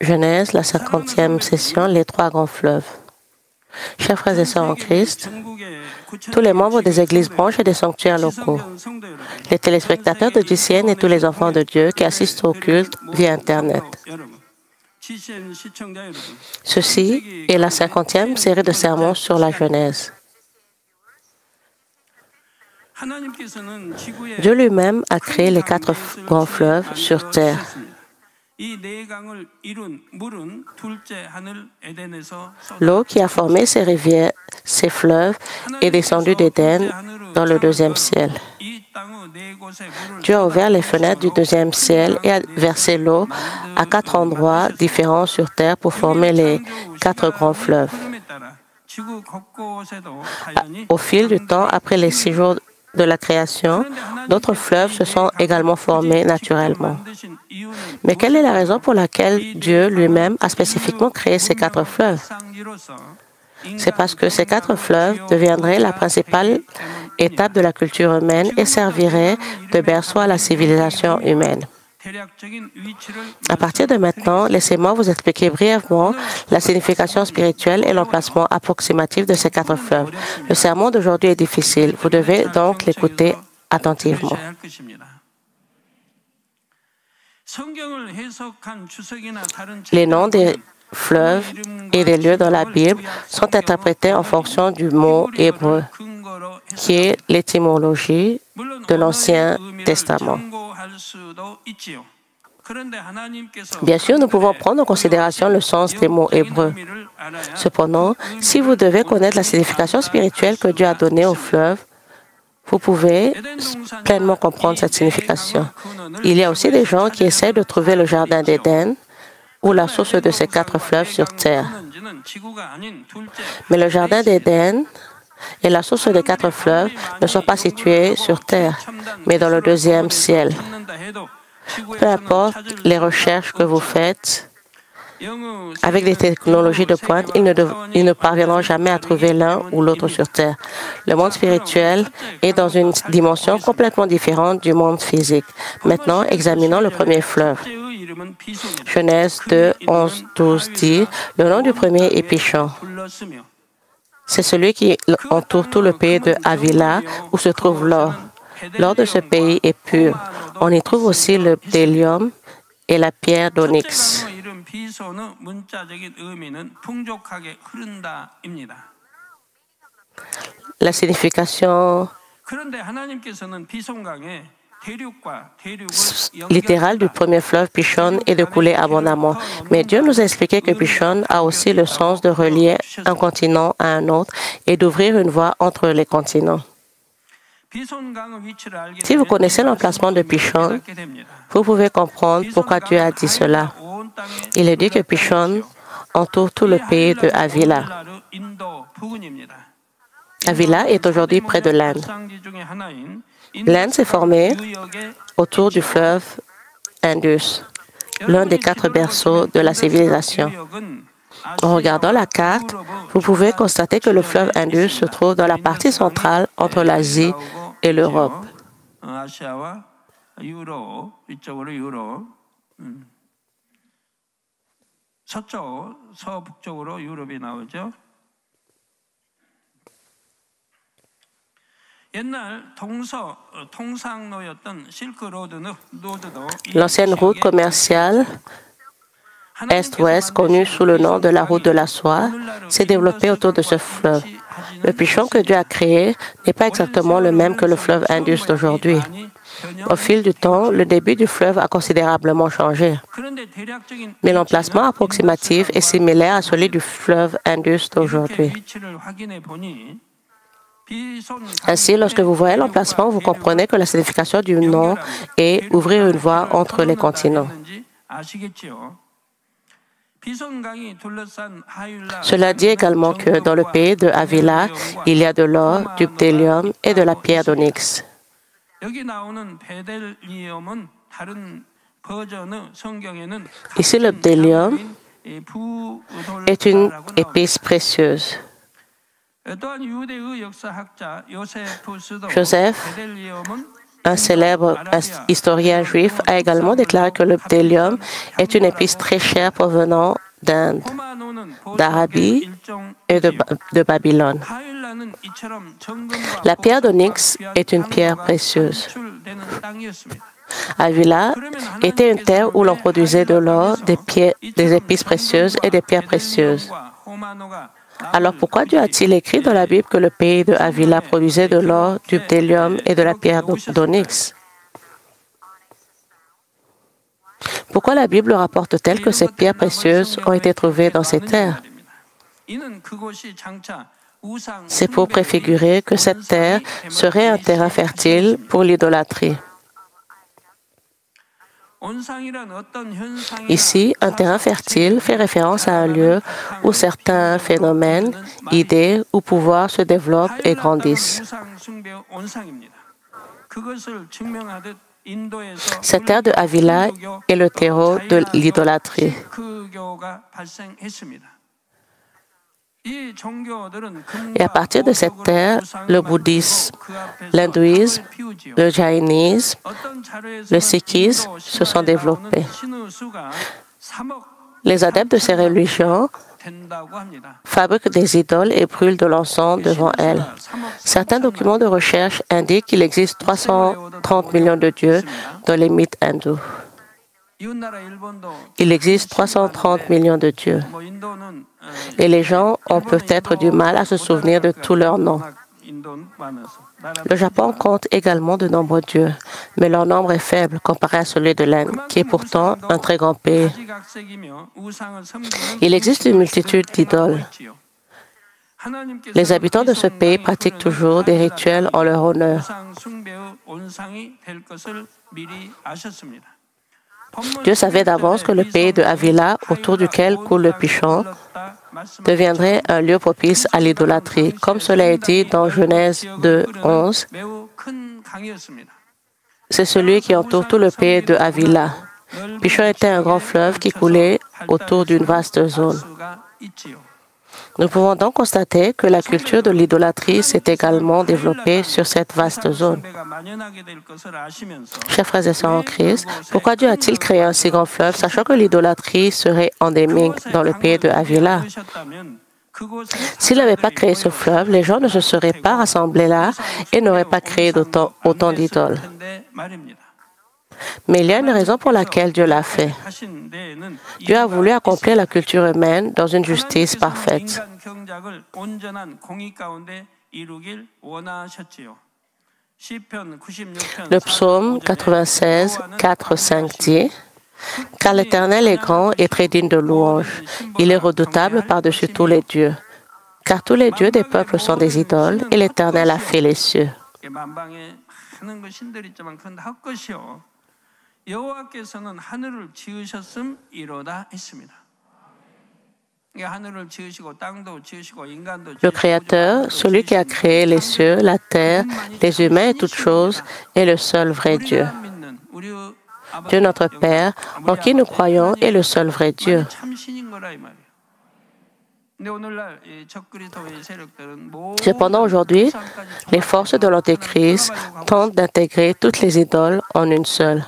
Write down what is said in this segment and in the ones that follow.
Genèse, la 50e session, les trois grands fleuves. Chers frères et sœurs en Christ, tous les membres des églises branches et des sanctuaires locaux, les téléspectateurs de GCN et tous les enfants de Dieu qui assistent au culte via Internet. Ceci est la 50e série de sermons sur la Genèse. Dieu lui-même a créé les quatre grands fleuves sur terre. L'eau qui a formé ces rivières, ces fleuves, est descendue d'Éden dans le deuxième ciel. Dieu a ouvert les fenêtres du deuxième ciel et a versé l'eau à quatre endroits différents sur terre pour former les quatre grands fleuves. Au fil du temps, après les 6 jours de la création, d'autres fleuves se sont également formés naturellement. Mais quelle est la raison pour laquelle Dieu lui-même a spécifiquement créé ces quatre fleuves? C'est parce que ces quatre fleuves deviendraient la principale étape de la culture humaine et serviraient de berceau à la civilisation humaine. À partir de maintenant, laissez-moi vous expliquer brièvement la signification spirituelle et l'emplacement approximatif de ces quatre fleuves. Le sermon d'aujourd'hui est difficile. Vous devez donc l'écouter attentivement. Les noms des fleuves et des lieux dans la Bible sont interprétés en fonction du mot hébreu, qui est l'étymologie de l'Ancien Testament. Bien sûr, nous pouvons prendre en considération le sens des mots hébreux. Cependant, si vous devez connaître la signification spirituelle que Dieu a donnée aux fleuves, vous pouvez pleinement comprendre cette signification. Il y a aussi des gens qui essaient de trouver le jardin d'Éden ou la source de ces quatre fleuves sur terre. Mais le jardin d'Éden et la source des quatre fleuves ne sont pas situés sur terre, mais dans le deuxième ciel. Peu importe les recherches que vous faites, avec des technologies de pointe, ils ne parviendront jamais à trouver l'un ou l'autre sur Terre. Le monde spirituel est dans une dimension complètement différente du monde physique. Maintenant, examinons le premier fleuve. Genèse 2, 11, 12 dit, « Le nom du premier est Pishon. C'est celui qui entoure tout le pays de Havila, où se trouve l'or. L'or de ce pays est pur. On y trouve aussi le bdellium et la pierre d'onyx. » La signification littérale du premier fleuve Pishon est de couler abondamment. Mais Dieu nous a expliqué que Pishon a aussi le sens de relier un continent à un autre et d'ouvrir une voie entre les continents. Si vous connaissez l'emplacement de Pishon, vous pouvez comprendre pourquoi Dieu a dit cela. Il est dit que Pishon entoure tout le pays de Havila. Havila est aujourd'hui près de l'Inde. L'Inde s'est formée autour du fleuve Indus, l'un des 4 berceaux de la civilisation. En regardant la carte, vous pouvez constater que le fleuve Indus se trouve dans la partie centrale entre l'Asie et l'Europe. L'ancienne route commerciale Est-Ouest, connue sous le nom de la route de la soie, s'est développée autour de ce fleuve. Le Pishon que Dieu a créé n'est pas exactement le même que le fleuve Indus d'aujourd'hui. Au fil du temps, le débit du fleuve a considérablement changé. Mais l'emplacement approximatif est similaire à celui du fleuve Indus d'aujourd'hui. Ainsi, lorsque vous voyez l'emplacement, vous comprenez que la signification du nom est ouvrir une voie entre les continents. Cela dit également que dans le pays de Havila, il y a de l'or, du bdellium et de la pierre d'onyx. Ici, le bdellium est une épice précieuse. Joseph Un célèbre historien juif a également déclaré que le bdellium est une épice très chère provenant d'Inde, d'Arabie et de Babylone. La pierre d'onyx est une pierre précieuse. Avila était une terre où l'on produisait de l'or, des épices précieuses et des pierres précieuses. Alors pourquoi Dieu a-t-il écrit dans la Bible que le pays de Avila produisait de l'or, du bdellium et de la pierre d'onyx? Pourquoi la Bible rapporte-t-elle que ces pierres précieuses ont été trouvées dans ces terres? C'est pour préfigurer que cette terre serait un terrain fertile pour l'idolâtrie. Ici, un terrain fertile fait référence à un lieu où certains phénomènes, idées ou pouvoirs se développent et grandissent. Cette terre de Avila est le terreau de l'idolâtrie. Et à partir de cette terre, le bouddhisme, l'hindouisme, le jaïnisme, le sikhisme se sont développés. Les adeptes de ces religions fabriquent des idoles et brûlent de l'encens devant elles. Certains documents de recherche indiquent qu'il existe 330 millions de dieux dans les mythes hindous. Il existe 330 millions de dieux. Et les gens ont peut-être du mal à se souvenir de tous leurs noms. Le Japon compte également de nombreux dieux, mais leur nombre est faible comparé à celui de l'Inde, qui est pourtant un très grand pays. Il existe une multitude d'idoles. Les habitants de ce pays pratiquent toujours des rituels en leur honneur. Dieu savait d'avance que le pays de Avila, autour duquel coule le Pichon, deviendrait un lieu propice à l'idolâtrie, comme cela est dit dans Genèse 2, 11. C'est celui qui entoure tout le pays de Avila. Pichon était un grand fleuve qui coulait autour d'une vaste zone. Nous pouvons donc constater que la culture de l'idolâtrie s'est également développée sur cette vaste zone. Chers frères et sœurs en Christ, pourquoi Dieu a-t-il créé un si grand fleuve, sachant que l'idolâtrie serait endémique dans le pays de Avila? S'il n'avait pas créé ce fleuve, les gens ne se seraient pas rassemblés là et n'auraient pas créé autant d'idoles. Mais il y a une raison pour laquelle Dieu l'a fait. Dieu a voulu accomplir la culture humaine dans une justice parfaite. Le psaume 96, 4, 5 dit: « Car l'Éternel est grand et très digne de louange. Il est redoutable par-dessus tous les dieux. Car tous les dieux des peuples sont des idoles, et l'Éternel a fait les cieux. » Le Créateur, celui qui a créé les cieux, la terre, les humains et toutes choses, est le seul vrai Dieu. Dieu notre Père, en qui nous croyons, est le seul vrai Dieu. Cependant, aujourd'hui, les forces de l'Antéchrist tentent d'intégrer toutes les idoles en une seule.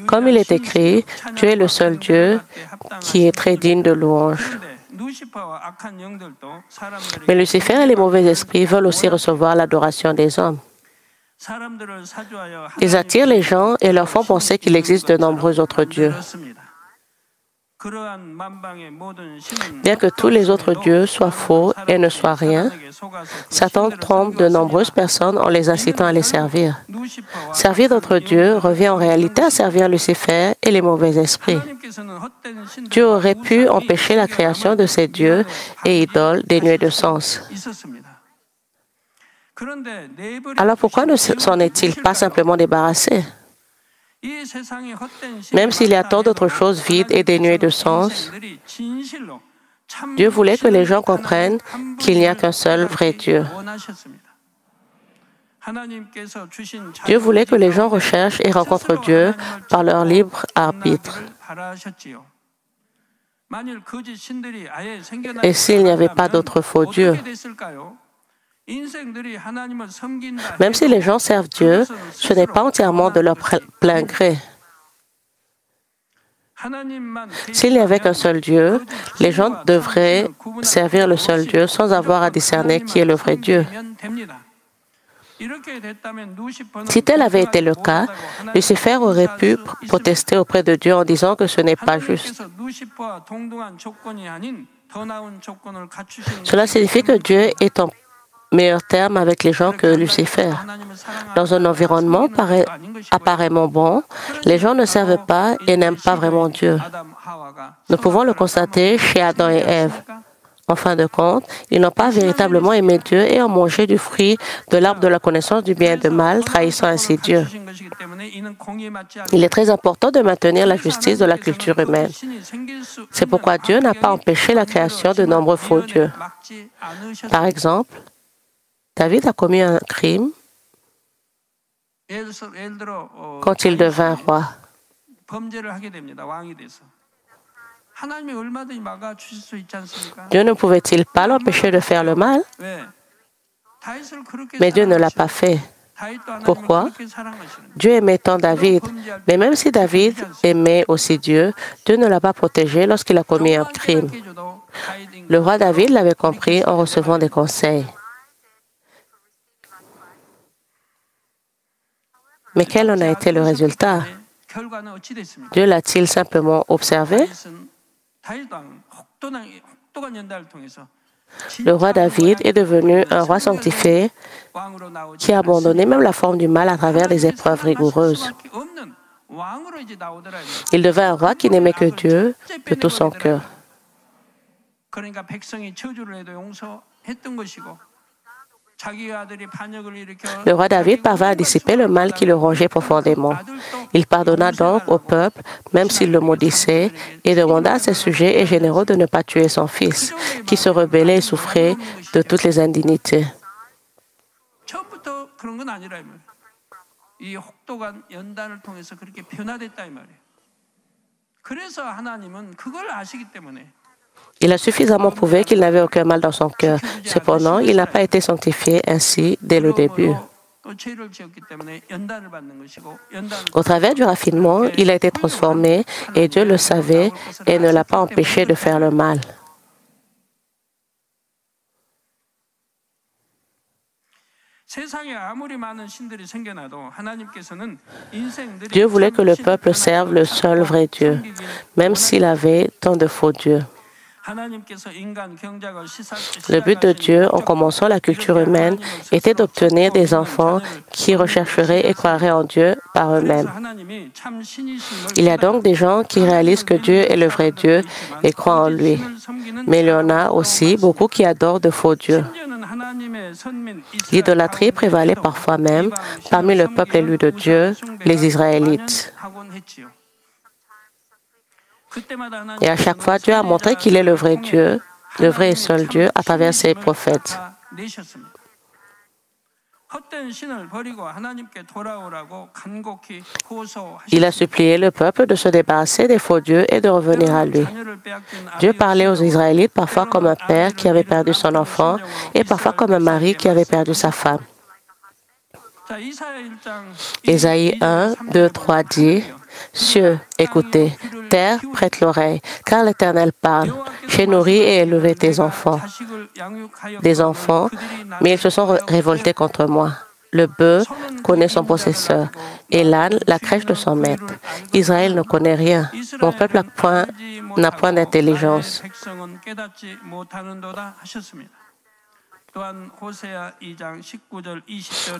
Comme il est écrit, Dieu est le seul Dieu qui est très digne de louange. Mais Lucifer et les mauvais esprits veulent aussi recevoir l'adoration des hommes. Ils attirent les gens et leur font penser qu'il existe de nombreux autres dieux. Bien que tous les autres dieux soient faux et ne soient rien, Satan trompe de nombreuses personnes en les incitant à les servir. Servir d'autres dieux revient en réalité à servir Lucifer et les mauvais esprits. Dieu aurait pu empêcher la création de ces dieux et idoles dénués de sens. Alors pourquoi ne s'en est-il pas simplement débarrassé? Même s'il y a tant d'autres choses vides et dénuées de sens, Dieu voulait que les gens comprennent qu'il n'y a qu'un seul vrai Dieu. Dieu voulait que les gens recherchent et rencontrent Dieu par leur libre arbitre. Et s'il n'y avait pas d'autres faux dieux? Même si les gens servent Dieu, ce n'est pas entièrement de leur plein gré. S'il n'y avait qu'un seul Dieu, les gens devraient servir le seul Dieu sans avoir à discerner qui est le vrai Dieu. Si tel avait été le cas, Lucifer aurait pu protester auprès de Dieu en disant que ce n'est pas juste. Cela signifie que Dieu est en meilleur terme avec les gens que Lucifer. Dans un environnement apparemment bon, les gens ne servent pas et n'aiment pas vraiment Dieu. Nous pouvons le constater chez Adam et Ève. En fin de compte, ils n'ont pas véritablement aimé Dieu et ont mangé du fruit de l'arbre de la connaissance du bien et du mal, trahissant ainsi Dieu. Il est très important de maintenir la justice de la culture humaine. C'est pourquoi Dieu n'a pas empêché la création de nombreux faux dieux. Par exemple, David a commis un crime quand il devint roi. Dieu ne pouvait-il pas l'empêcher de faire le mal? Mais Dieu ne l'a pas fait. Pourquoi? Dieu aimait tant David, mais même si David aimait aussi Dieu, Dieu ne l'a pas protégé lorsqu'il a commis un crime. Le roi David l'avait compris en recevant des conseils. Mais quel en a été le résultat? Dieu l'a-t-il simplement observé? Le roi David est devenu un roi sanctifié qui a abandonné même la forme du mal à travers des épreuves rigoureuses. Il devint un roi qui n'aimait que Dieu de tout son cœur. Le roi David parvint à dissiper le mal qui le rongeait profondément. Il pardonna donc au peuple, même s'il le maudissait, et demanda à ses sujets et généraux de ne pas tuer son fils, qui se rebellait et souffrait de toutes les indignités. Il a suffisamment prouvé qu'il n'avait aucun mal dans son cœur. Cependant, il n'a pas été sanctifié ainsi dès le début. Au travers du raffinement, il a été transformé et Dieu le savait et ne l'a pas empêché de faire le mal. Dieu voulait que le peuple serve le seul vrai Dieu, même s'il avait tant de faux dieux. Le but de Dieu, en commençant la culture humaine, était d'obtenir des enfants qui rechercheraient et croiraient en Dieu par eux-mêmes. Il y a donc des gens qui réalisent que Dieu est le vrai Dieu et croient en lui. Mais il y en a aussi beaucoup qui adorent de faux dieux. L'idolâtrie prévalait parfois même parmi le peuple élu de Dieu, les Israélites. Et à chaque fois, Dieu a montré qu'il est le vrai Dieu, le vrai et seul Dieu, à travers ses prophètes. Il a supplié le peuple de se débarrasser des faux dieux et de revenir à lui. Dieu parlait aux Israélites parfois comme un père qui avait perdu son enfant et parfois comme un mari qui avait perdu sa femme. Ésaïe 1, 2, 3 dit « Cieux, écoutez, terre, prête l'oreille, car l'Éternel parle. J'ai nourri et élevé tes enfants, des enfants, mais ils se sont révoltés contre moi. Le bœuf connaît son possesseur, et l'âne la crèche de son maître. Israël ne connaît rien. Mon peuple n'a point d'intelligence. »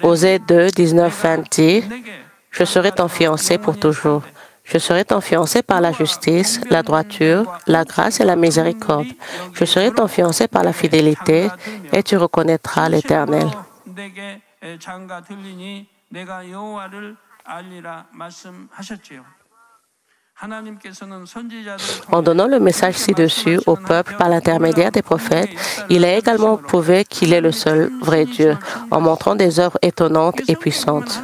Osée 2, 19, 20 dit « Je serai ton fiancé pour toujours. Je serai ton fiancé par la justice, la droiture, la grâce et la miséricorde. Je serai ton fiancé par la fidélité et tu reconnaîtras l'Éternel. » En donnant le message ci-dessus au peuple par l'intermédiaire des prophètes, il a également prouvé qu'il est le seul vrai Dieu, en montrant des œuvres étonnantes et puissantes.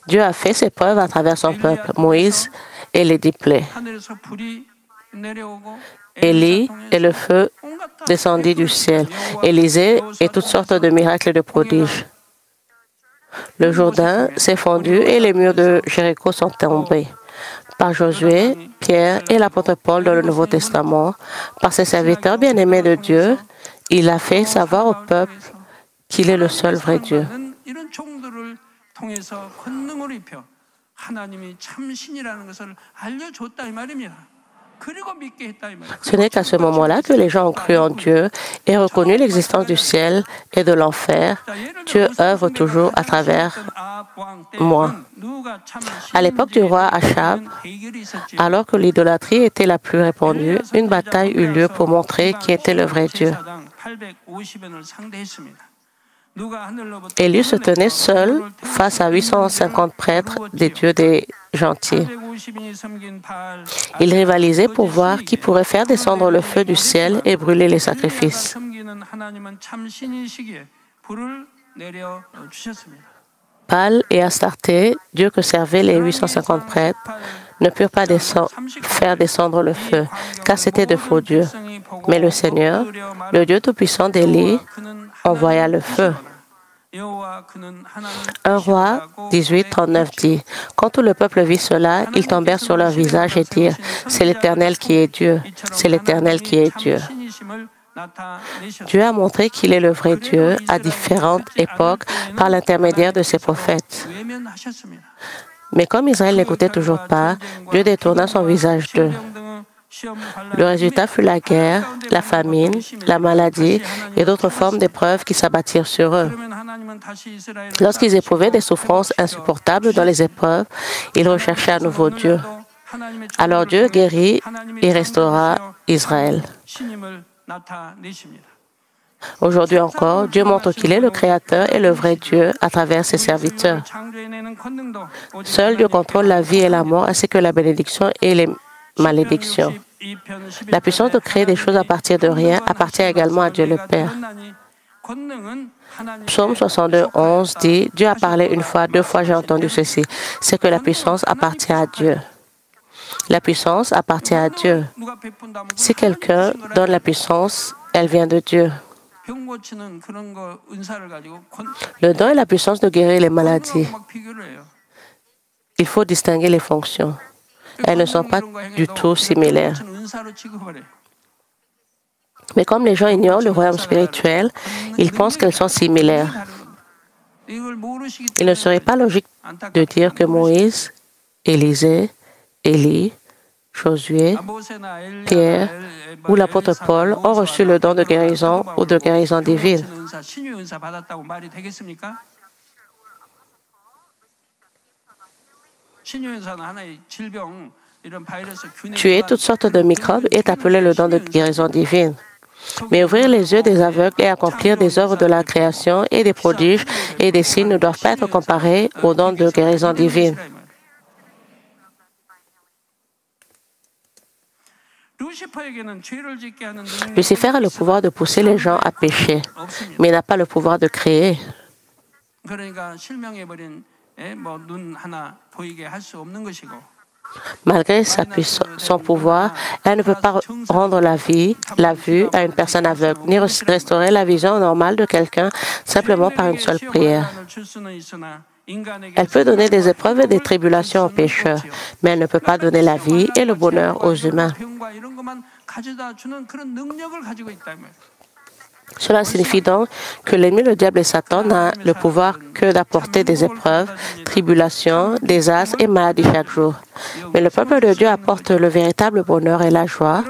Dieu a fait ses preuves à travers son peuple, Moïse et les 10 plaies. Élie et le feu descendit du ciel. Élisée et toutes sortes de miracles et de prodiges. Le Jourdain s'est fondu et les murs de Jéricho sont tombés. Par Josué, Pierre et l'apôtre Paul dans le Nouveau Testament, par ses serviteurs bien-aimés de Dieu, il a fait savoir au peuple qu'il est le seul vrai Dieu. Ce n'est qu'à ce moment-là que les gens ont cru en Dieu et reconnu l'existence du ciel et de l'enfer. Dieu œuvre toujours à travers moi. À l'époque du roi Achab, alors que l'idolâtrie était la plus répandue, une bataille eut lieu pour montrer qui était le vrai Dieu. Élie se tenait seul face à 850 prêtres des dieux des gentils. Ils rivalisaient pour voir qui pourrait faire descendre le feu du ciel et brûler les sacrifices. Baal et Astarté, dieux que servaient les 850 prêtres, ne purent pas faire descendre le feu, car c'était de faux dieux. Mais le Seigneur, le Dieu Tout-Puissant d'Élie, envoya le feu. 1 Roi 18, 39 dit, « Quand tout le peuple vit cela, ils tombèrent sur leur visage et dirent, « C'est l'Éternel qui est Dieu, c'est l'Éternel qui est Dieu. » Dieu a montré qu'il est le vrai Dieu à différentes époques par l'intermédiaire de ses prophètes. Mais comme Israël n'écoutait toujours pas, Dieu détourna son visage d'eux. Le résultat fut la guerre, la famine, la maladie et d'autres formes d'épreuves qui s'abattirent sur eux. Lorsqu'ils éprouvaient des souffrances insupportables dans les épreuves, ils recherchaient à nouveau Dieu. Alors Dieu guérit et restaura Israël. Aujourd'hui encore, Dieu montre qu'il est le Créateur et le vrai Dieu à travers ses serviteurs. Seul Dieu contrôle la vie et la mort, ainsi que la bénédiction et les malédictions. La puissance de créer des choses à partir de rien appartient également à Dieu le Père. Psaume 62, 11 dit, « Dieu a parlé une fois, deux fois j'ai entendu ceci. C'est que la puissance appartient à Dieu. » La puissance appartient à Dieu. Si quelqu'un donne la puissance, elle vient de Dieu. Le don est la puissance de guérir les maladies. Il faut distinguer les fonctions. Elles ne sont pas du tout similaires. Mais comme les gens ignorent le royaume spirituel, ils pensent qu'elles sont similaires. Il ne serait pas logique de dire que Moïse, Élisée, Élie, Josué, Pierre ou l'apôtre Paul ont reçu le don de guérison ou de guérison divine. Tuer toutes sortes de microbes est appelé le don de guérison divine. Mais ouvrir les yeux des aveugles et accomplir des œuvres de la création et des prodiges et des signes ne doivent pas être comparés au don de guérison divine. Lucifer a le pouvoir de pousser les gens à pécher, mais il n'a pas le pouvoir de créer. Malgré son pouvoir, elle ne peut pas rendre la vue à une personne aveugle, ni restaurer la vision normale de quelqu'un simplement par une seule prière. Elle peut donner des épreuves et des tribulations aux pécheurs, mais elle ne peut pas donner la vie et le bonheur aux humains. Cela signifie donc que l'ennemi, le diable et Satan n'a le pouvoir que d'apporter des épreuves, tribulations, désastres et maladies chaque jour. Mais le peuple de Dieu apporte le véritable bonheur et la joie,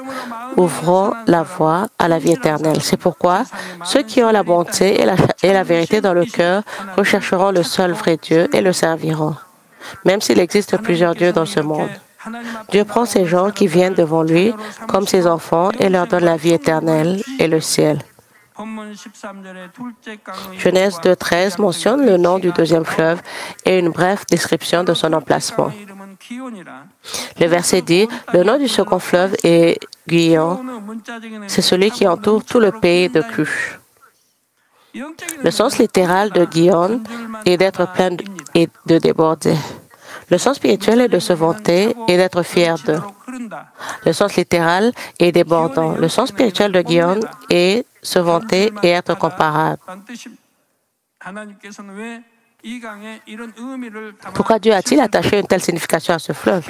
ouvrant la voie à la vie éternelle. C'est pourquoi ceux qui ont la bonté et la vérité dans le cœur rechercheront le seul vrai Dieu et le serviront, même s'il existe plusieurs dieux dans ce monde. Dieu prend ces gens qui viennent devant lui comme ses enfants et leur donne la vie éternelle et le ciel. Genèse 2.13 mentionne le nom du deuxième fleuve et une brève description de son emplacement. Le verset dit, « Le nom du second fleuve est Guion. C'est celui qui entoure tout le pays de Cush. » Le sens littéral de Gihon est d'être plein et de déborder. Le sens spirituel est de se vanter et d'être fier d'eux. Le sens littéral est débordant. Le sens spirituel de Gihon est se vanter et être comparable. Pourquoi Dieu a-t-il attaché une telle signification à ce fleuve?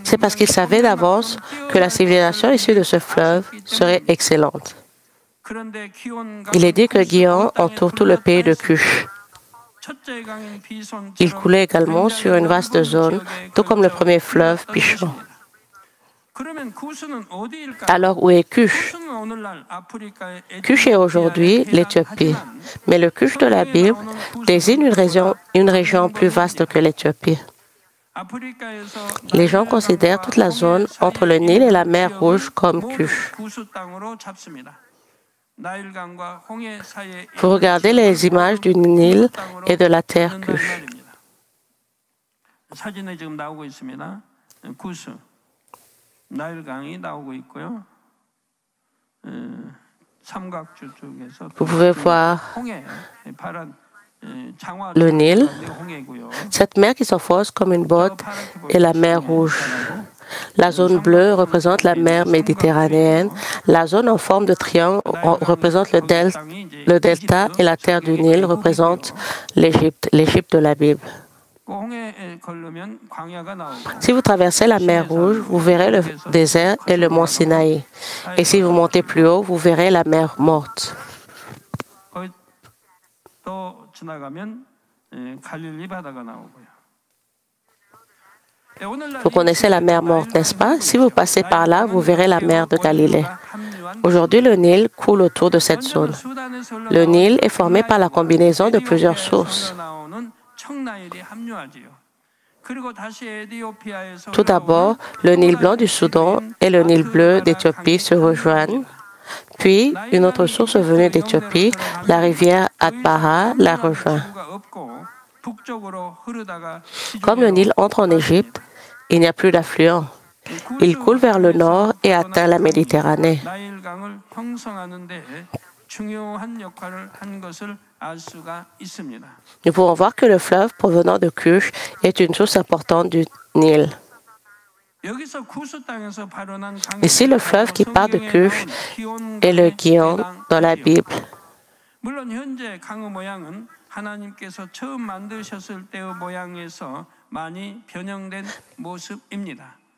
C'est parce qu'il savait d'avance que la civilisation issue de ce fleuve serait excellente. Il est dit que Gihon entoure tout le pays de Cush. Il coulait également sur une vaste zone, tout comme le premier fleuve Pishon. Alors où est Cush? Cush est aujourd'hui l'Éthiopie, mais le Cush de la Bible désigne une région plus vaste que l'Éthiopie. Les gens considèrent toute la zone entre le Nil et la mer Rouge comme Cush. Vous regardez les images du Nil et de la terre Cush. Vous pouvez voir le Nil. Cette mer qui s'enfonce comme une botte est la mer Rouge. La zone bleue représente la mer Méditerranéenne. La zone en forme de triangle représente le delta et la terre du Nil représente l'Égypte de la Bible. Si vous traversez la mer Rouge, vous verrez le désert et le mont Sinaï. Et si vous montez plus haut, vous verrez la mer morte. Vous connaissez la mer morte, n'est-ce pas? Si vous passez par là, vous verrez la mer de Galilée. Aujourd'hui, le Nil coule autour de cette zone. Le Nil est formé par la combinaison de plusieurs sources. Tout d'abord, le Nil blanc du Soudan et le Nil bleu d'Éthiopie se rejoignent. Puis, une autre source venue d'Éthiopie, la rivière Atbara, la rejoint. Comme le Nil entre en Égypte, il n'y a plus d'affluent. Il coule vers le nord et atteint la Méditerranée. Nous pouvons voir que le fleuve provenant de Cush est une source importante du Nil. Ici, le fleuve qui part de Cush est le Gihon dans la Bible.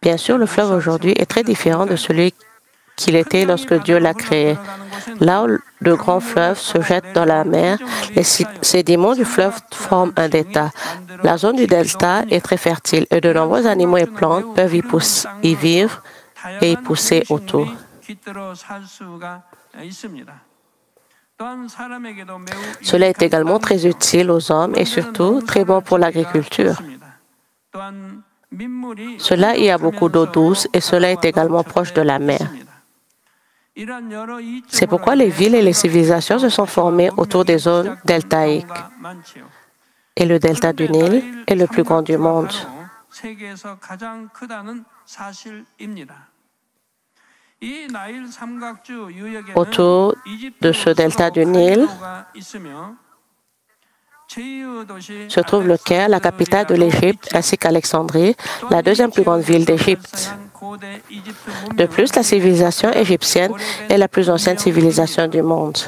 Bien sûr, le fleuve aujourd'hui est très différent de celui qu'il était lorsque Dieu l'a créé. Là où de grands fleuves se jettent dans la mer, les sédiments du fleuve forment un delta. La zone du delta est très fertile et de nombreux animaux et plantes peuvent y vivre et y pousser autour. Cela est également très utile aux hommes et surtout très bon pour l'agriculture. Cela y a beaucoup d'eau douce et cela est également proche de la mer. C'est pourquoi les villes et les civilisations se sont formées autour des zones deltaïques. Et le delta du Nil est le plus grand du monde. Autour de ce delta du Nil se trouve le Caire, la capitale de l'Égypte, ainsi qu'Alexandrie, la deuxième plus grande ville d'Égypte. De plus, la civilisation égyptienne est la plus ancienne civilisation du monde.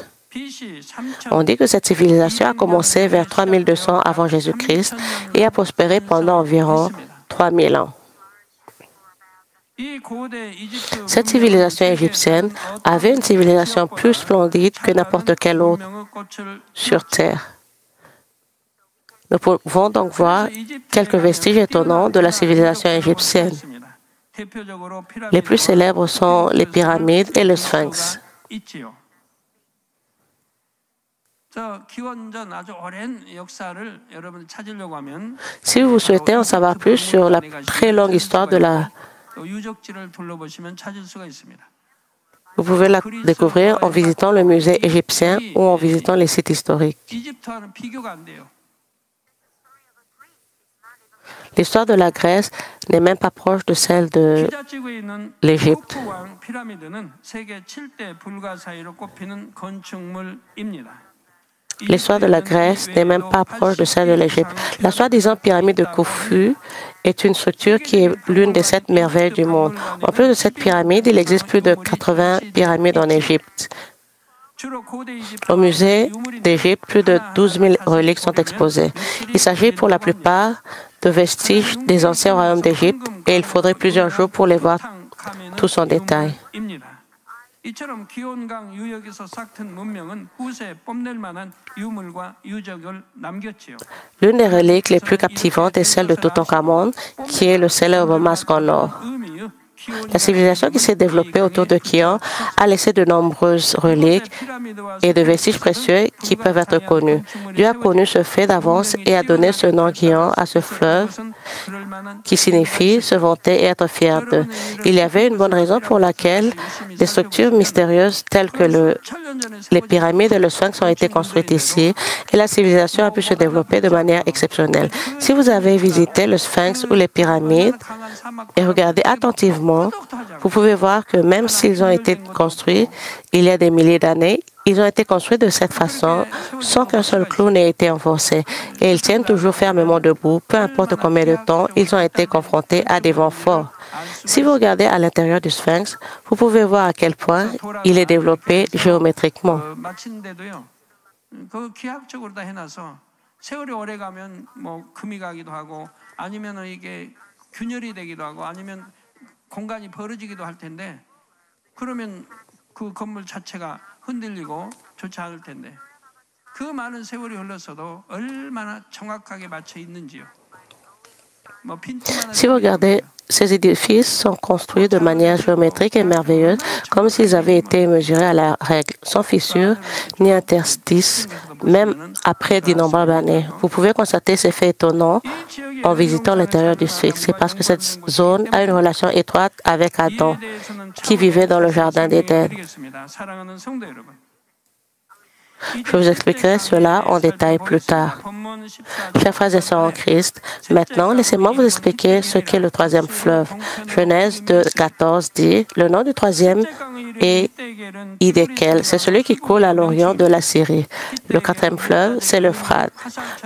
On dit que cette civilisation a commencé vers 3200 avant Jésus-Christ et a prospéré pendant environ 3000 ans. Cette civilisation égyptienne avait une civilisation plus splendide que n'importe quelle autre sur Terre. Nous pouvons donc voir quelques vestiges étonnants de la civilisation égyptienne. Les plus célèbres sont les pyramides et le Sphinx. Si vous souhaitez en savoir plus sur la très longue histoire de la vous pouvez la découvrir en visitant le musée égyptien ou en visitant les sites historiques. L'histoire de la Grèce n'est même pas proche de celle de l'Égypte. L'histoire de la Grèce n'est même pas proche de celle de l'Égypte. La soi-disant pyramide de Khufu est une structure qui est l'une des 7 merveilles du monde. En plus de cette pyramide, il existe plus de 80 pyramides en Égypte. Au musée d'Égypte, plus de 12 000 reliques sont exposées. Il s'agit pour la plupart de vestiges des anciens royaumes d'Égypte et il faudrait plusieurs jours pour les voir tous en détail. L'une des reliques les plus captivantes est celle de Toutankhamon, qui est le célèbre masque en or. La civilisation qui s'est développée autour de Kéops a laissé de nombreuses reliques et de vestiges précieux qui peuvent être connus. Dieu a connu ce fait d'avance et a donné ce nom Kéops à ce fleuve qui signifie se vanter et être fier d'eux. Il y avait une bonne raison pour laquelle des structures mystérieuses telles que les pyramides et le sphinx ont été construites ici et la civilisation a pu se développer de manière exceptionnelle. Si vous avez visité le sphinx ou les pyramides et regardez attentivement, vous pouvez voir que même s'ils ont été construits il y a des milliers d'années, ils ont été construits de cette façon sans qu'un seul clou n'ait été enfoncé et ils tiennent toujours fermement debout, peu importe combien de temps ils ont été confrontés à des vents forts. Si vous regardez à l'intérieur du sphinx, vous pouvez voir à quel point il est développé géométriquement. 공간이 벌어지기도 할 텐데 그러면 그 건물 자체가 흔들리고 좋지 않을 텐데 그 많은 세월이 흘렀어도 얼마나 정확하게 맞춰 있는지요. Si vous regardez, ces édifices sont construits de manière géométrique et merveilleuse, comme s'ils avaient été mesurés à la règle, sans fissure ni interstice, même après d'innombrables années. Vous pouvez constater ces faits étonnants en visitant l'intérieur du sphinx. C'est parce que cette zone a une relation étroite avec Adam, qui vivait dans le jardin d'Éden. Je vous expliquerai cela en détail plus tard. Chers frères et sœurs en Christ, maintenant, laissez-moi vous expliquer ce qu'est le troisième fleuve. Genèse 2:14 dit, le nom du troisième est Hiddekel. C'est celui qui coule à l'orient de la Syrie. Le quatrième fleuve, c'est l'Euphrate.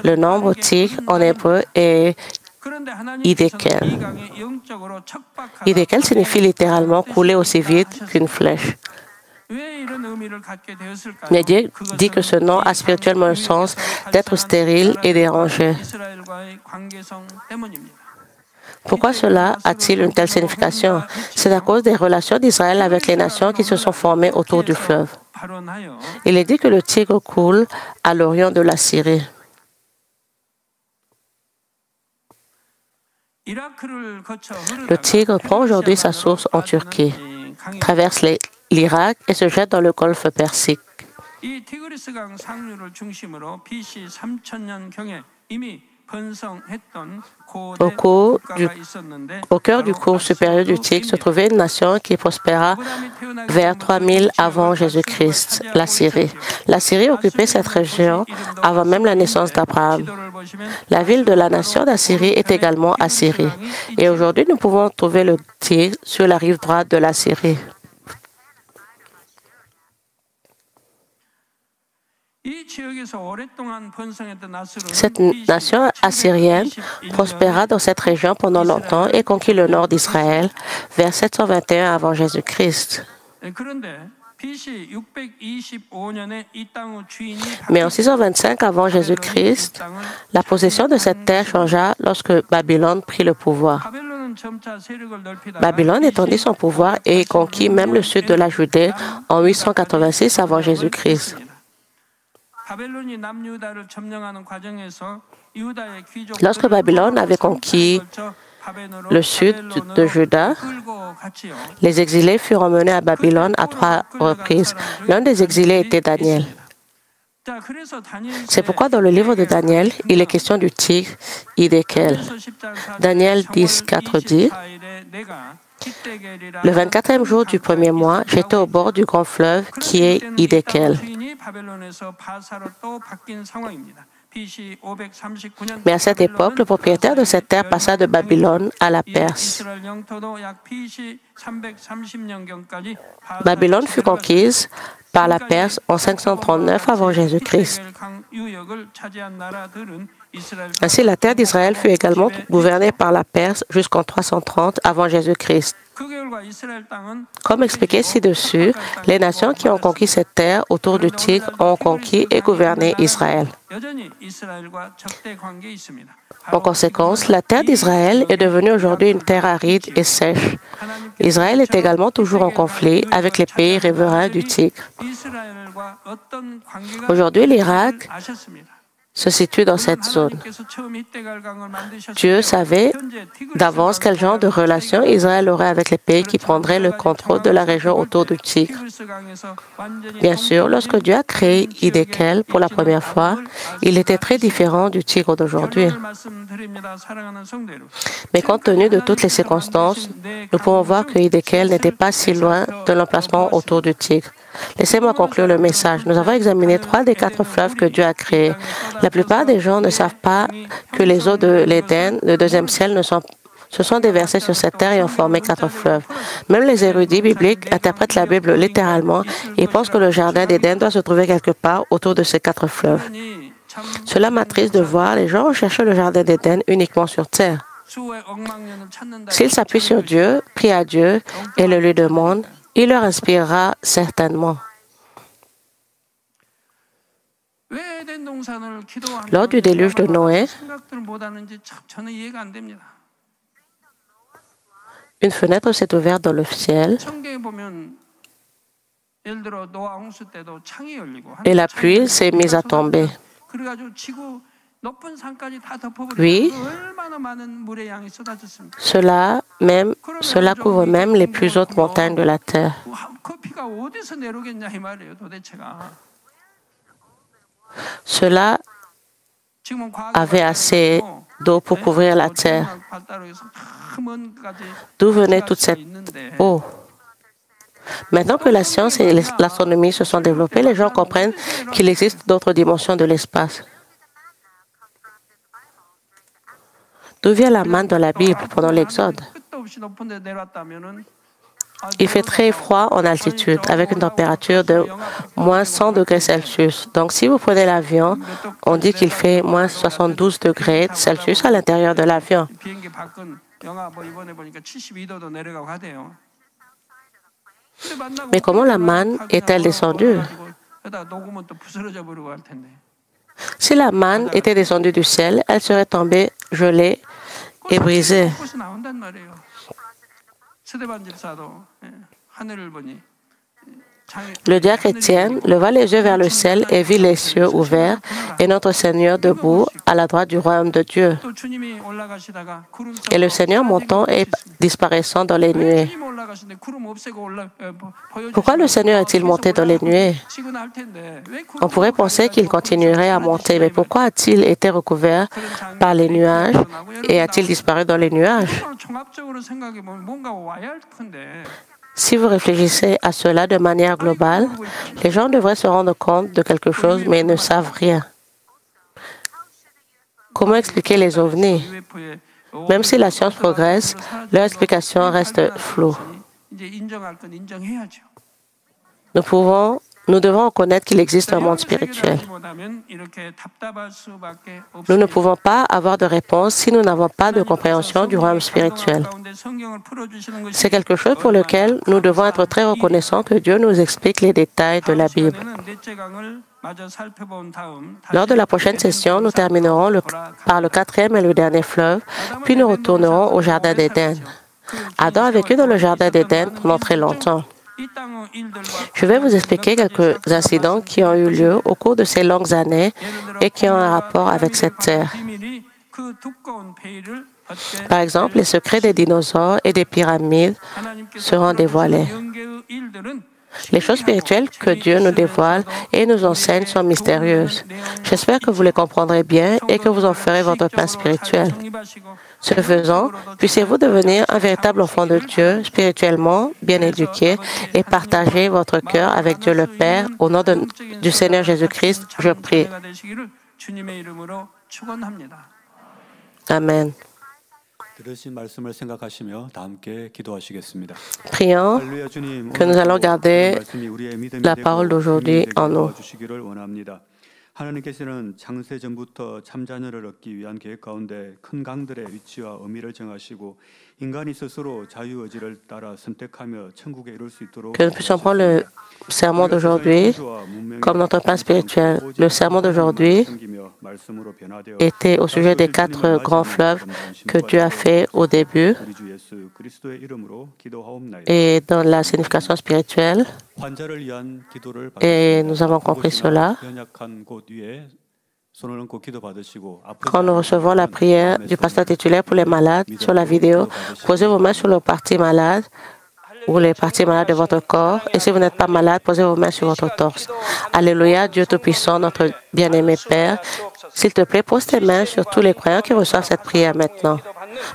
Le nombre tigre en hébreu est Hiddekel. Hiddekel signifie littéralement couler aussi vite qu'une flèche. Mais Dieu dit que ce nom a spirituellement le sens d'être stérile et dérangé. Pourquoi cela a-t-il une telle signification? C'est à cause des relations d'Israël avec les nations qui se sont formées autour du fleuve. Il est dit que le Tigre coule à l'orient de la Syrie. Le Tigre prend aujourd'hui sa source en Turquie, traverse l'Irak et se jette dans le golfe Persique. Au cœur du cours supérieur du Tigre se trouvait une nation qui prospéra vers 3000 avant Jésus-Christ, la Syrie. La Syrie occupait cette région avant même la naissance d'Abraham. La ville de la nation d'Assyrie est également Assyrie. Et aujourd'hui, nous pouvons trouver le Tigre sur la rive droite de la Syrie. Cette nation assyrienne prospéra dans cette région pendant longtemps et conquit le nord d'Israël vers 721 avant Jésus-Christ. Mais en 625 avant Jésus-Christ, la possession de cette terre changea lorsque Babylone prit le pouvoir. Babylone étendit son pouvoir et conquit même le sud de la Judée en 886 avant Jésus-Christ. Lorsque Babylone avait conquis le sud de Juda, les exilés furent emmenés à Babylone à 3 reprises. L'un des exilés était Daniel. C'est pourquoi dans le livre de Daniel, il est question du tigre Hiddekel. Daniel 10:4 dit, le 24e jour du premier mois, j'étais au bord du grand fleuve qui est Hiddekel. Mais à cette époque, le propriétaire de cette terre passa de Babylone à la Perse. Babylone fut conquise par la Perse en 539 avant Jésus-Christ. Ainsi, la terre d'Israël fut également gouvernée par la Perse jusqu'en 330 avant Jésus-Christ. Comme expliqué ci-dessus, les nations qui ont conquis cette terre autour du Tigre ont conquis et gouverné Israël. En conséquence, la terre d'Israël est devenue aujourd'hui une terre aride et sèche. Israël est également toujours en conflit avec les pays riverains du Tigre. Aujourd'hui, l'Irak se situe dans cette zone. Dieu savait d'avance quel genre de relation Israël aurait avec les pays qui prendraient le contrôle de la région autour du Tigre. Bien sûr, lorsque Dieu a créé Hiddekel pour la première fois, il était très différent du Tigre d'aujourd'hui. Mais compte tenu de toutes les circonstances, nous pouvons voir que Hiddekel n'était pas si loin de l'emplacement autour du Tigre. Laissez-moi conclure le message. Nous avons examiné 3 des 4 fleuves que Dieu a créés. La plupart des gens ne savent pas que les eaux de l'Éden, le deuxième ciel, se sont déversées sur cette terre et ont formé 4 fleuves. Même les érudits bibliques interprètent la Bible littéralement et pensent que le jardin d'Éden doit se trouver quelque part autour de ces 4 fleuves. Cela m'attriste de voir les gens rechercher le jardin d'Éden uniquement sur terre. S'ils s'appuient sur Dieu, prient à Dieu et le lui demandent, il leur inspirera certainement. Lors du déluge de Noé, une fenêtre s'est ouverte dans le ciel et la pluie s'est mise à tomber. Oui, cela couvre même les plus hautes montagnes de la terre. Cela avait assez d'eau pour couvrir la terre. D'où venait toute cette eau? Maintenant que la science et l'astronomie se sont développées, les gens comprennent qu'il existe d'autres dimensions de l'espace. D'où vient la manne dans la Bible pendant l'Exode? Il fait très froid en altitude, avec une température de moins 100 degrés Celsius. Donc, si vous prenez l'avion, on dit qu'il fait moins 72 degrés Celsius à l'intérieur de l'avion. Mais comment la manne est-elle descendue? Si la manne était descendue du ciel, elle serait tombée, gelée et brisée. Le diacre Étienne leva les yeux vers le ciel et vit les cieux ouverts et notre Seigneur debout à la droite du royaume de Dieu. Et le Seigneur montant et disparaissant dans les nuées. Pourquoi le Seigneur est-il monté dans les nuées? On pourrait penser qu'il continuerait à monter, mais pourquoi a-t-il été recouvert par les nuages et a-t-il disparu dans les nuages? Si vous réfléchissez à cela de manière globale, les gens devraient se rendre compte de quelque chose, mais ne savent rien. Comment expliquer les ovnis? Même si la science progresse, leur explication reste floue. Nous devons reconnaître qu'il existe un monde spirituel. Nous ne pouvons pas avoir de réponse si nous n'avons pas de compréhension du royaume spirituel. C'est quelque chose pour lequel nous devons être très reconnaissants que Dieu nous explique les détails de la Bible. Lors de la prochaine session, nous terminerons par le 4e et le dernier fleuve, puis nous retournerons au Jardin d'Éden. Adam a vécu dans le Jardin d'Éden pendant très longtemps. Je vais vous expliquer quelques incidents qui ont eu lieu au cours de ces longues années et qui ont un rapport avec cette terre. Par exemple, les secrets des dinosaures et des pyramides seront dévoilés. Les choses spirituelles que Dieu nous dévoile et nous enseigne sont mystérieuses. J'espère que vous les comprendrez bien et que vous en ferez votre pain spirituel. Ce faisant, puissiez-vous devenir un véritable enfant de Dieu, spirituellement bien éduqué, et partager votre cœur avec Dieu le Père. Au nom du Seigneur Jésus-Christ, je prie. 주님의 이름으로 축원합니다. Amen. 들으신 말씀을 생각하시며 다 함께 기도하시겠습니다. Prions 할렐루야 주님, que nous allons garder 말씀이 우리의 믿음이 la 되고 parole d'aujourd'hui 힘이 되게 en nous. 도와주시기를 원합니다. 하나님께서는 창세 전부터 참자녀를 얻기 위한 계획 가운데 큰 강들의 위치와 의미를 정하시고 인간이 스스로 자유의지를 따라 선택하며 천국에 이룰 수 있도록 Que nous puissions prendre le sermon d'aujourd'hui comme notre pain spirituel. Le sermon d'aujourd'hui était au sujet des 4 grands fleuves que Dieu a fait au début et dans la signification spirituelle. Et nous avons compris cela. Quand nous recevons la prière du pasteur titulaire pour les malades sur la vidéo, posez vos mains sur le parti malade ou les parties malades de votre corps. Et si vous n'êtes pas malade, posez vos mains sur votre torse. Alléluia, Dieu Tout-Puissant, notre bien-aimé Père. S'il te plaît, pose tes mains sur tous les croyants qui reçoivent cette prière maintenant.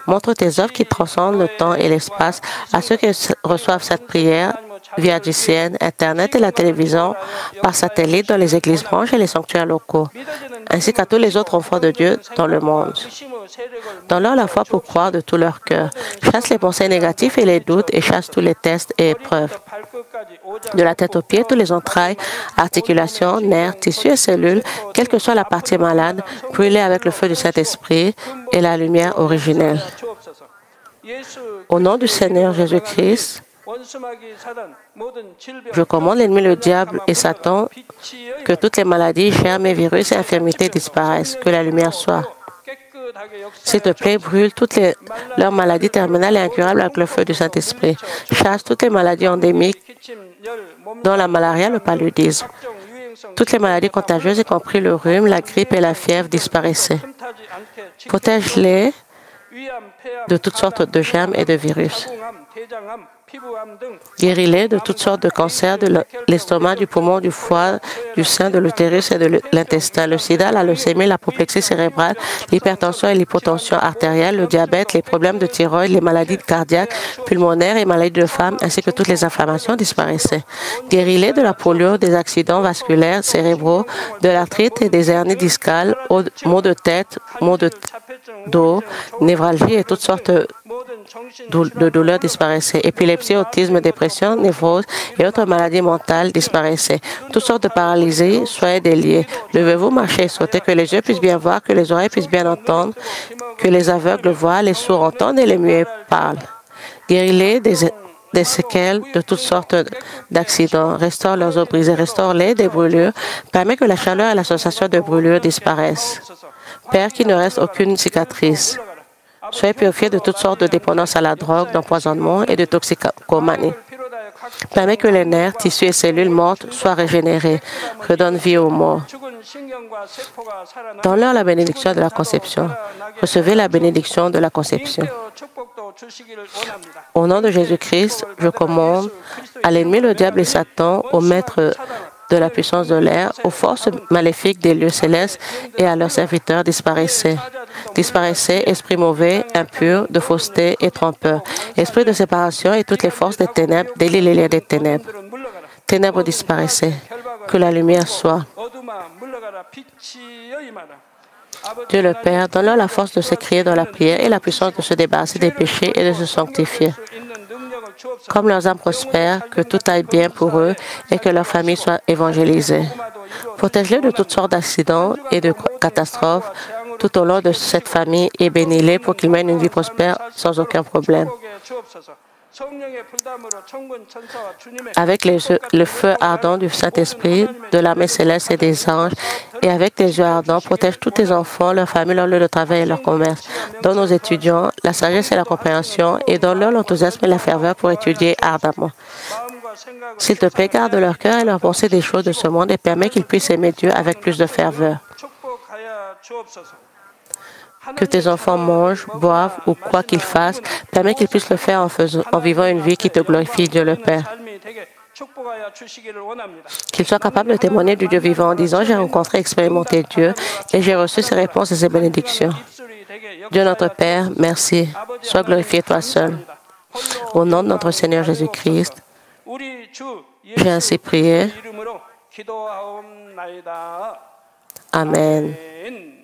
Montre tes œuvres qui transcendent le temps et l'espace à ceux qui reçoivent cette prière via GCN, Internet et la télévision, par satellite dans les églises branches et les sanctuaires locaux, ainsi qu'à tous les autres enfants de Dieu dans le monde. Donne-leur la foi pour croire de tout leur cœur. Chasse les pensées négatives et les doutes et chasse tous les tests et épreuves. De la tête aux pieds, tous les entrailles, articulations, nerfs, tissus et cellules, quelle que soit la partie malade, brûlez avec le feu du Saint-Esprit et la lumière originelle. Au nom du Seigneur Jésus-Christ, je commande l'ennemi, le diable et Satan, que toutes les maladies, germes et virus et infirmités disparaissent, que la lumière soit. S'il te plaît, brûle toutes leurs maladies terminales et incurables avec le feu du Saint-Esprit. Chasse toutes les maladies endémiques, dont la malaria, le paludisme. Toutes les maladies contagieuses, y compris le rhume, la grippe et la fièvre, disparaissaient. Protège-les de toutes sortes de germes et de virus. Guéris-les de toutes sortes de cancers de l'estomac, du poumon, du foie, du sein, de l'utérus et de l'intestin, le sida, la leucémie, l'apoplexie cérébrale, l'hypertension et l'hypotension artérielle, le diabète, les problèmes de thyroïde, les maladies cardiaques, pulmonaires et maladies de femmes, ainsi que toutes les inflammations disparaissaient. Guéris-les de la polio, des accidents vasculaires cérébraux, de l'arthrite et des hernies discales, maux de tête, maux de dos, névralgie et toutes sortes de douleurs disparaissaient. Épilepsie, autisme, dépression, névrose et autres maladies mentales disparaissaient. Toutes sortes de paralysies, soyez déliés. Levez-vous, marchez, sautez, que les yeux puissent bien voir, que les oreilles puissent bien entendre, que les aveugles voient, les sourds entendent et les muets parlent. Guéris-les des séquelles de toutes sortes d'accidents. Restaure leurs os brisés, restaure-les des brûlures. Permets que la chaleur et la sensation de brûlure disparaissent. Père, qu'il ne reste aucune cicatrice. Soyez purifiés de toutes sortes de dépendances à la drogue, d'empoisonnement et de toxicomanie. Permets que les nerfs, tissus et cellules mortes soient régénérés. Redonne vie aux morts. Donne-leur la bénédiction de la conception. Recevez la bénédiction de la conception. Au nom de Jésus-Christ, je commande à l'ennemi, le diable et Satan, au maître de la puissance de l'air, aux forces maléfiques des lieux célestes et à leurs serviteurs, disparaissez. Disparaissez, esprit mauvais, impur, de fausseté et trompeur. Esprit de séparation et toutes les forces des ténèbres, délie les liens des ténèbres. Ténèbres, disparaissez. Que la lumière soit. Dieu le Père, donne-leur la force de s'écrier dans la prière et la puissance de se débarrasser des péchés et de se sanctifier. Comme leurs âmes prospèrent, que tout aille bien pour eux et que leur famille soit évangélisée. Protège-les de toutes sortes d'accidents et de catastrophes tout au long de cette famille et bénis-les pour qu'ils mènent une vie prospère sans aucun problème. Avec le feu ardent du Saint-Esprit, de l'armée céleste et des anges, et avec tes yeux ardents, protège tous tes enfants, leurs familles, leur lieu de travail et leur commerce. Donne aux étudiants la sagesse et la compréhension, et donne-leur l'enthousiasme et la ferveur pour étudier ardemment. S'il te plaît, garde leur cœur et leur pensée des choses de ce monde et permets qu'ils puissent aimer Dieu avec plus de ferveur. Que tes enfants mangent, boivent ou quoi qu'ils fassent, permets qu'ils puissent le faire en vivant une vie qui te glorifie, Dieu le Père. Qu'ils soient capables de témoigner du Dieu vivant en disant « J'ai rencontré et expérimenté Dieu et j'ai reçu ses réponses et ses bénédictions. » Dieu notre Père, merci. Sois glorifié toi seul. Au nom de notre Seigneur Jésus-Christ, j'ai ainsi prié. 아멘. 아멘.